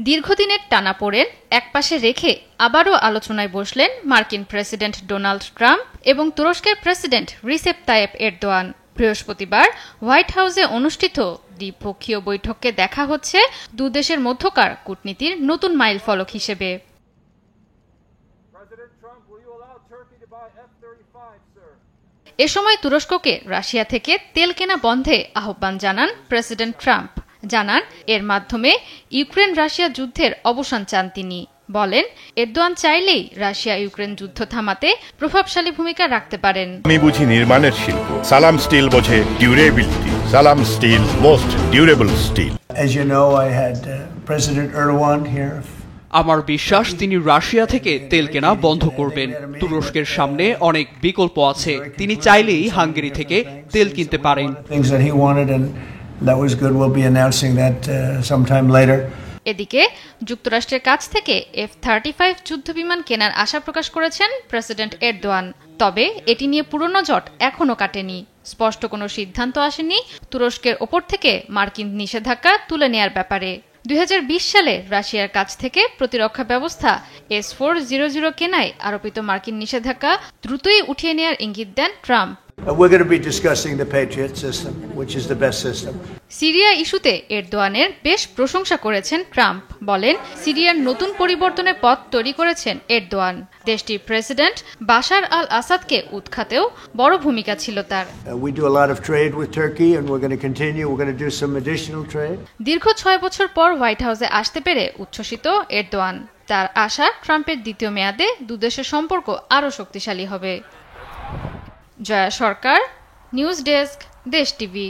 দীর্ঘদিনের টানাপোড়েন একপাশে রেখে আবারও আলোচনায় বসলেন মার্কিন প্রেসিডেন্ট ডোনাল্ড ট্রাম্প এবং তুরস্কের প্রেসিডেন্ট রিসেপ তাইয়েপ এরদোয়ান। বৃহস্পতিবার হোয়াইট হাউসে অনুষ্ঠিত দ্বিপক্ষীয় বৈঠকে দেখা হচ্ছে দুদেশের মধ্যকার কূটনীতির নতুন মাইলফলক হিসেবে। এ সময় তুরস্ককে রাশিয়া থেকে তেল কেনা বন্ধে আহ্বান জানান প্রেসিডেন্ট ট্রাম্প। জানান এর মাধ্যমে ইউক্রেন রাশিয়া যুদ্ধের অবসান চান তিনি। বলেন এরদোয়ান চাইলেই রাশিয়া ইউক্রেন যুদ্ধ থামাতে প্রভাবশালী ভূমিকা রাখতে পারেন। আমি বুঝি নির্মাণের শিল্প, সালাম স্টিল বোঝে durability. Salam steel most durable steel. As you know, I had President Erdogan here. আমার বিশ্বাস তিনি রাশিয়া থেকে তেল কেনা বন্ধ করবেন। তুরস্কের সামনে অনেক বিকল্প আছে, তিনি চাইলেই হাঙ্গেরি থেকে তেল কিনতে পারেন। এদিকে যুক্তরাষ্ট্রের কাছ থেকে F-35 যুদ্ধবিমান কেনার আশা প্রকাশ করেছেন প্রেসিডেন্ট এরদোয়ান। তবে এটি নিয়ে পুরনো জট এখনও কাটেনি। স্পষ্ট কোনো সিদ্ধান্ত আসেনি তুরস্কের ওপর থেকে মার্কিন নিষেধাজ্ঞা তুলে নেয়ার ব্যাপারে। 2020 সালে রাশিয়ার কাছ থেকে প্রতিরক্ষা ব্যবস্থা S-400 কেনায় আরোপিত মার্কিন নিষেধাজ্ঞা দ্রুতই উঠিয়ে নেয়ার ইঙ্গিত দেন ট্রাম্প। সিরিয়া ইস্যুতে এরদোয়ানের বেশ প্রশংসা করেছেন ট্রাম্প। বলেন সিরিয়ার নতুন পরিবর্তনের পথ তৈরি করেছেন এরদোয়ান। দেশটির প্রেসিডেন্ট বাশার আল আসাদকে উৎখাতেও বড় ভূমিকা ছিল তার। দীর্ঘ 6 বছর পর হোয়াইট হাউসে আসতে পেরে উচ্ছ্বসিত এরদোয়ান। তার আশা ট্রাম্পের দ্বিতীয় মেয়াদে দুদেশের সম্পর্ক আরও শক্তিশালী হবে। জয়া সরকার, নিউজ ডেস্ক, দেশ টিভি।